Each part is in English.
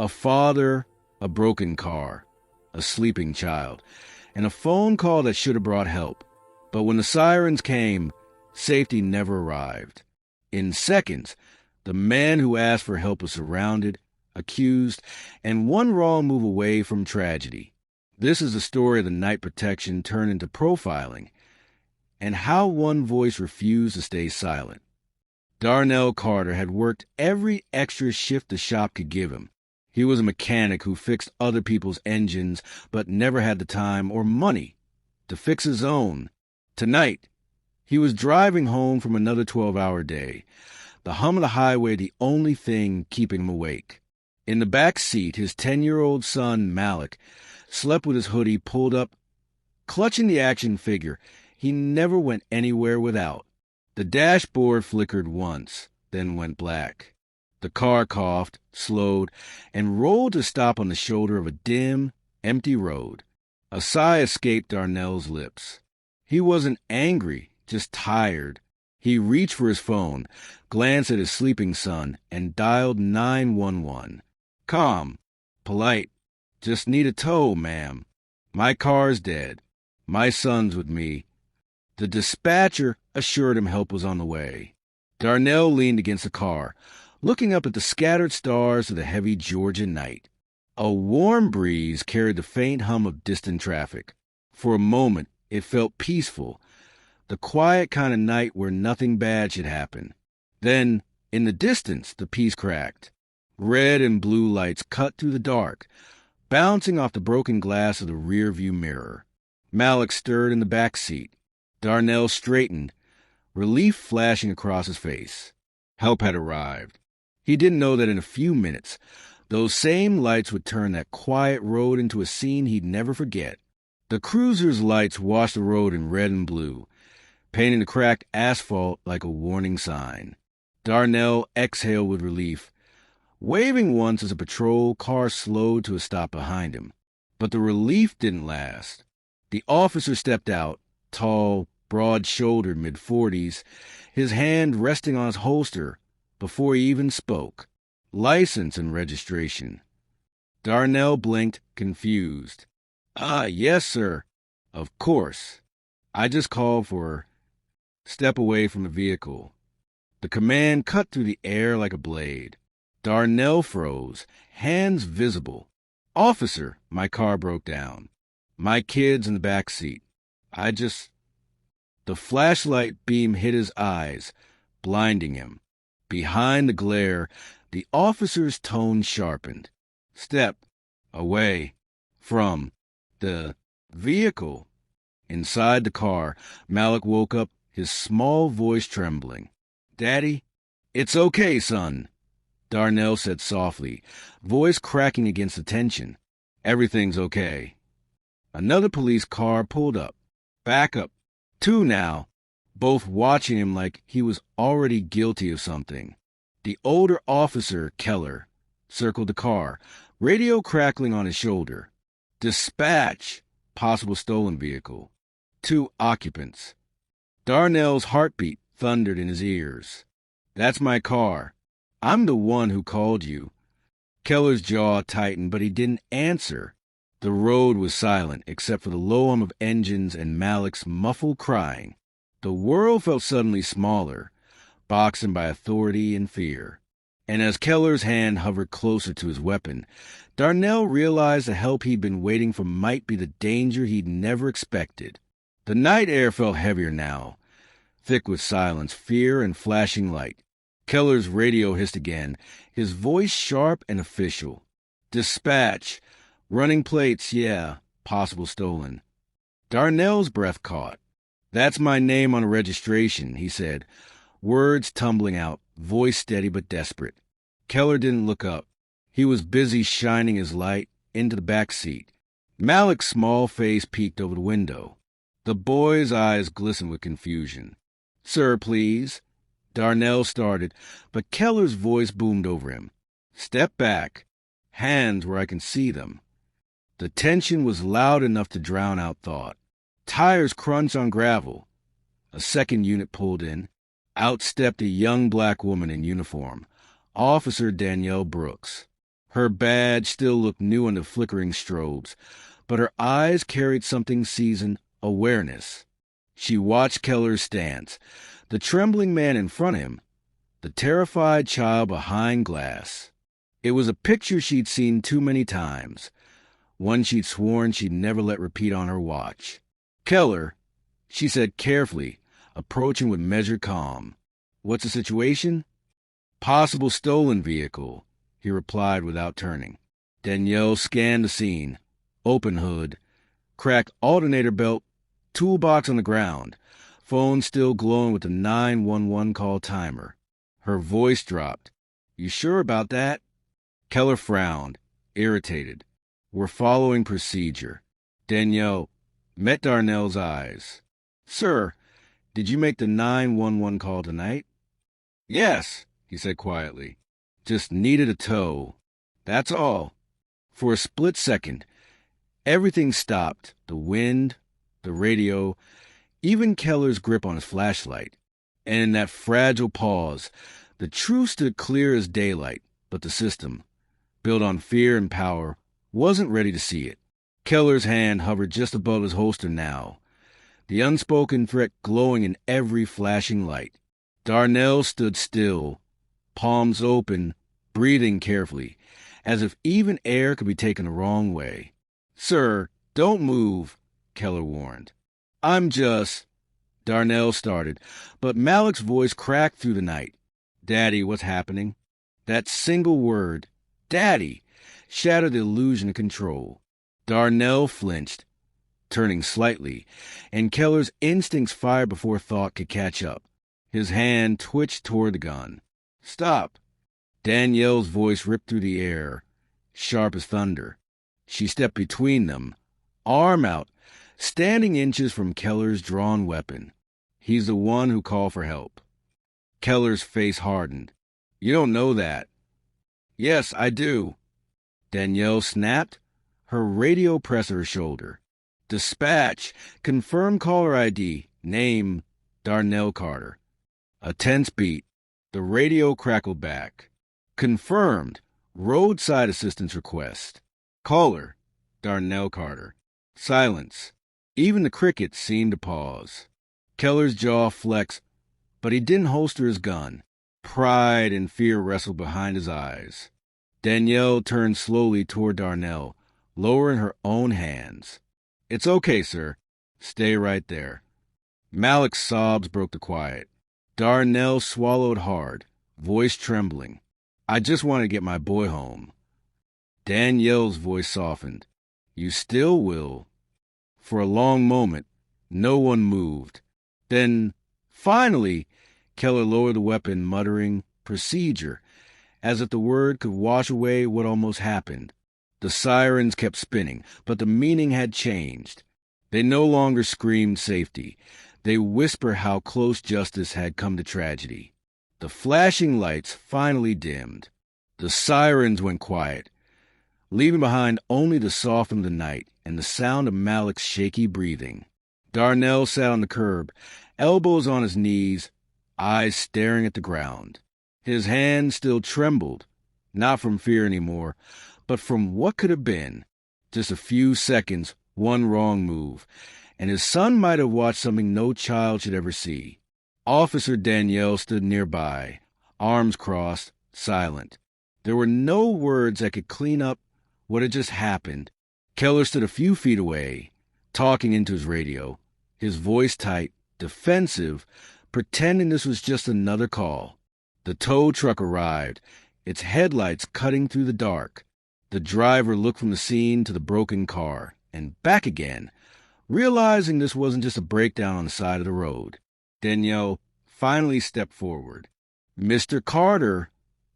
A father, a broken car, a sleeping child, and a phone call that should have brought help. But when the sirens came, safety never arrived. In seconds, the man who asked for help was surrounded, accused, and one wrong move away from tragedy. This is the story of the night protection turned into profiling, and how one voice refused to stay silent. Darnell Carter had worked every extra shift the shop could give him. He was a mechanic who fixed other people's engines, but never had the time or money to fix his own. Tonight, he was driving home from another 12-hour day, the hum of the highway the only thing keeping him awake. In the back seat, his 10-year-old son, Malik, slept with his hoodie pulled up, clutching the action figure he never went anywhere without. The dashboard flickered once, then went black. The car coughed, slowed, and rolled to stop on the shoulder of a dim, empty road. A sigh escaped Darnell's lips. He wasn't angry, just tired. He reached for his phone, glanced at his sleeping son, and dialed 911. Calm, polite. Just need a tow, ma'am. My car's dead. My son's with me. The dispatcher assured him help was on the way. Darnell leaned against the car, looking up at the scattered stars of the heavy Georgia night. A warm breeze carried the faint hum of distant traffic. For a moment, it felt peaceful, the quiet kind of night where nothing bad should happen. Then, in the distance, the peace cracked. Red and blue lights cut through the dark, bouncing off the broken glass of the rear-view mirror. Malik stirred in the back seat. Darnell straightened, relief flashing across his face. Help had arrived. He didn't know that in a few minutes, those same lights would turn that quiet road into a scene he'd never forget. The cruiser's lights washed the road in red and blue, painting the cracked asphalt like a warning sign. Darnell exhaled with relief, waving once as a patrol car slowed to a stop behind him. But the relief didn't last. The officer stepped out, tall, broad-shouldered, mid-40s, his hand resting on his holster before he even spoke. License and registration. Darnell blinked, confused. Yes, sir. Of course. I just called for... Step away from the vehicle. The command cut through the air like a blade. Darnell froze, hands visible. Officer, my car broke down. My kid's in the back seat. The flashlight beam hit his eyes, blinding him. Behind the glare, the officer's tone sharpened. Step away from the vehicle. Inside the car, Malik woke up, his small voice trembling. Daddy? It's okay, son, Darnell said softly, voice cracking against the tension. Everything's okay. Another police car pulled up. Back up. 2 now, both watching him like he was already guilty of something. The older officer, Keller, circled the car, radio crackling on his shoulder. Dispatch, possible stolen vehicle. 2 occupants. Darnell's heartbeat thundered in his ears. That's my car. I'm the one who called you. Keller's jaw tightened, but he didn't answer. The road was silent, except for the low hum of engines and Malik's muffled crying. The world felt suddenly smaller, boxed by authority and fear. And as Keller's hand hovered closer to his weapon, Darnell realized the help he'd been waiting for might be the danger he'd never expected. The night air felt heavier now, thick with silence, fear, and flashing light. Keller's radio hissed again, his voice sharp and official. Dispatch. Running plates, yeah, possible stolen. Darnell's breath caught. That's my name on a registration, he said, words tumbling out, voice steady but desperate. Keller didn't look up. He was busy shining his light into the back seat. Malik's small face peeked over the window. The boy's eyes glistened with confusion. Sir, please. Darnell started, but Keller's voice boomed over him. Step back. Hands where I can see them. The tension was loud enough to drown out thought. Tires crunched on gravel. A second unit pulled in. Out stepped a young black woman in uniform, Officer Danielle Brooks. Her badge still looked new under flickering strobes, but her eyes carried something seasoned: awareness. She watched Keller's stance, the trembling man in front of him, the terrified child behind glass. It was a picture she'd seen too many times, one she'd sworn she'd never let repeat on her watch. "Keller," she said carefully, approaching with measured calm. "What's the situation?" "Possible stolen vehicle," he replied without turning. Danielle scanned the scene. Open hood, cracked alternator belt, toolbox on the ground, phone still glowing with the 911 call timer. Her voice dropped. "You sure about that?" Keller frowned, irritated. "We're following procedure." Danielle met Darnell's eyes. "Sir, did you make the 911 call tonight?" "Yes," he said quietly. "Just needed a tow. That's all." For a split second, everything stopped. The wind, the radio, even Keller's grip on his flashlight. And in that fragile pause, the truth stood clear as daylight, but the system, built on fear and power, wasn't ready to see it. Keller's hand hovered just above his holster now, the unspoken threat glowing in every flashing light. Darnell stood still, palms open, breathing carefully, as if even air could be taken the wrong way. "Sir, don't move," Keller warned. "I'm just—" Darnell started, but Malik's voice cracked through the night. "Daddy, what's happening?" That single word, "Daddy," shattered the illusion of control. Darnell flinched, turning slightly, and Keller's instincts fired before thought could catch up. His hand twitched toward the gun. "Stop!" Danielle's voice ripped through the air, sharp as thunder. She stepped between them, arm out, standing inches from Keller's drawn weapon. "He's the one who called for help." Keller's face hardened. "You don't know that." "Yes, I do." Danielle snapped, her radio pressed her shoulder. "Dispatch, confirm caller ID, name, Darnell Carter." A tense beat. The radio crackled back. "Confirmed, roadside assistance request. Caller, Darnell Carter." Silence. Even the crickets seemed to pause. Keller's jaw flexed, but he didn't holster his gun. Pride and fear wrestled behind his eyes. Danielle turned slowly toward Darnell, lowering her own hands. "It's okay, sir. Stay right there." Malik's sobs broke the quiet. Darnell swallowed hard, voice trembling. "I just want to get my boy home." Danielle's voice softened. "You still will." For a long moment, no one moved. Then, finally, Keller lowered the weapon, muttering, "Procedure," as if the word could wash away what almost happened. The sirens kept spinning, but the meaning had changed. They no longer screamed safety. They whispered how close justice had come to tragedy. The flashing lights finally dimmed. The sirens went quiet, leaving behind only the soft of the night and the sound of Malik's shaky breathing. Darnell sat on the curb, elbows on his knees, eyes staring at the ground. His hand still trembled, not from fear anymore, but from what could have been. Just a few seconds, one wrong move, and his son might have watched something no child should ever see. Officer Danielle stood nearby, arms crossed, silent. There were no words that could clean up what had just happened. Keller stood a few feet away, talking into his radio, his voice tight, defensive, pretending this was just another call. The tow truck arrived, its headlights cutting through the dark. The driver looked from the scene to the broken car, and back again, realizing this wasn't just a breakdown on the side of the road. Danielle finally stepped forward. "Mr. Carter,"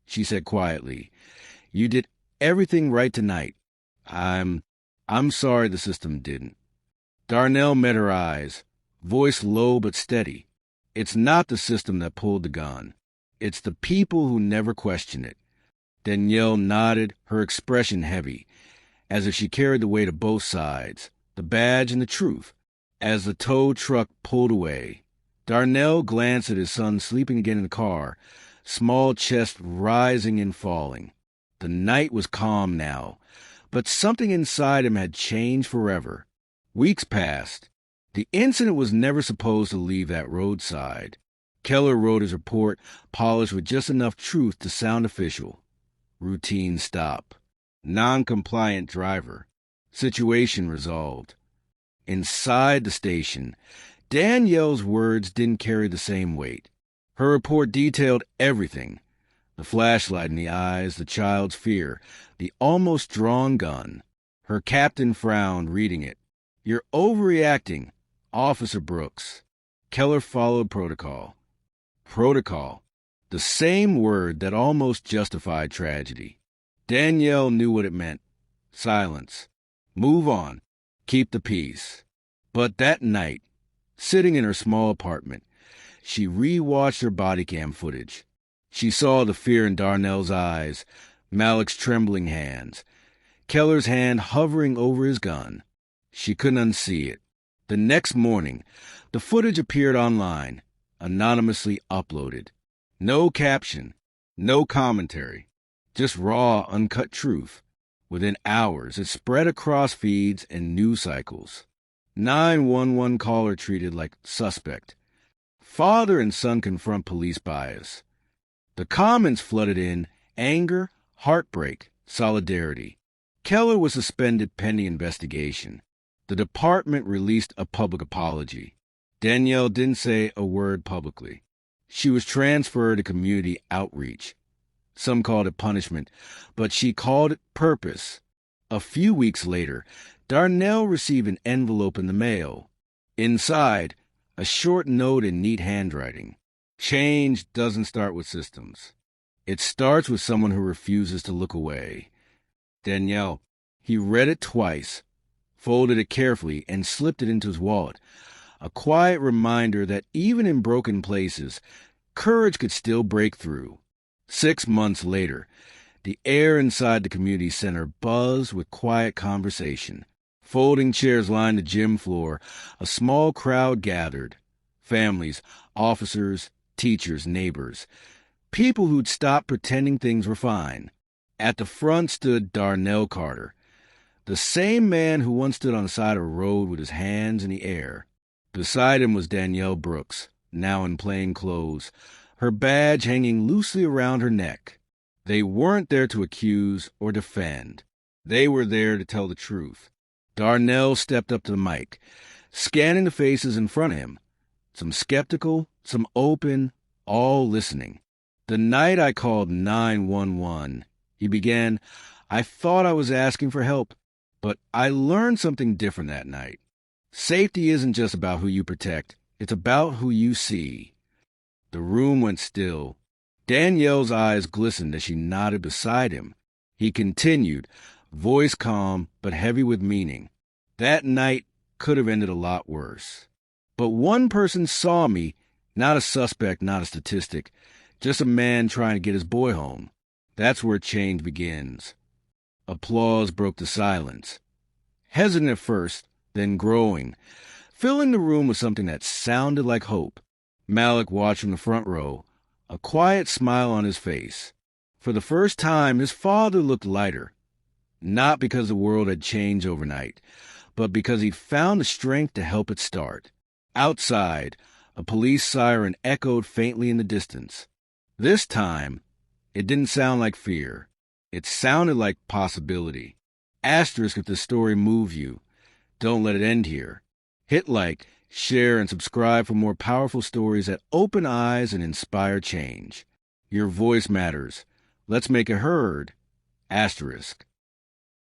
she said quietly, "you did everything right tonight. I'm sorry the system didn't." Darnell met her eyes, voice low but steady. "It's not the system that pulled the gun. It's the people who never question it." Danielle nodded, her expression heavy, as if she carried the weight of both sides, the badge and the truth. As the tow truck pulled away, Darnell glanced at his son sleeping again in the car, small chest rising and falling. The night was calm now, but something inside him had changed forever. Weeks passed. The incident was never supposed to leave that roadside. Keller wrote his report, polished with just enough truth to sound official. Routine stop. Non-compliant driver. Situation resolved. Inside the station, Danielle's words didn't carry the same weight. Her report detailed everything. The flashlight in the eyes, the child's fear, the almost drawn gun. Her captain frowned, reading it. "You're overreacting, Officer Brooks." Keller followed protocol. Protocol. The same word that almost justified tragedy. Danielle knew what it meant. Silence. Move on. Keep the peace. But that night, sitting in her small apartment, she rewatched her body cam footage. She saw the fear in Darnell's eyes, Malik's trembling hands, Keller's hand hovering over his gun. She couldn't unsee it. The next morning, the footage appeared online, anonymously uploaded. No caption, no commentary, just raw, uncut truth. Within hours, it spread across feeds and news cycles. 911 caller treated like suspect. Father and son confront police bias. The comments flooded in: anger, heartbreak, solidarity. Keller was suspended pending investigation. The department released a public apology. Danielle didn't say a word publicly. She was transferred to community outreach. Some called it punishment, but she called it purpose. A few weeks later, Darnell received an envelope in the mail. Inside, a short note in neat handwriting. Change doesn't start with systems. It starts with someone who refuses to look away. Danielle. He read it twice, folded it carefully, and slipped it into his wallet. A quiet reminder that even in broken places, courage could still break through. 6 months later, the air inside the community center buzzed with quiet conversation. Folding chairs lined the gym floor. A small crowd gathered. Families, officers, teachers, neighbors. People who'd stopped pretending things were fine. At the front stood Darnell Carter, the same man who once stood on the side of a road with his hands in the air. Beside him was Danielle Brooks, now in plain clothes, her badge hanging loosely around her neck. They weren't there to accuse or defend. They were there to tell the truth. Darnell stepped up to the mic, scanning the faces in front of him. Some skeptical, some open, all listening. "The night I called 911, he began, I thought I was asking for help, but I learned something different that night. Safety isn't just about who you protect. It's about who you see." The room went still. Danielle's eyes glistened as she nodded beside him. He continued, voice calm but heavy with meaning. "That night could have ended a lot worse. But one person saw me, not a suspect, not a statistic, just a man trying to get his boy home. That's where change begins." Applause broke the silence. Hesitant at first, then growing, filling the room with something that sounded like hope. Malik watched from the front row, a quiet smile on his face. For the first time, his father looked lighter. Not because the world had changed overnight, but because he'd found the strength to help it start. Outside, a police siren echoed faintly in the distance. This time, it didn't sound like fear. It sounded like possibility. Asterisk if this story moves you. Don't let it end here. Hit like, share, and subscribe for more powerful stories that open eyes and inspire change. Your voice matters. Let's make it heard. Asterisk.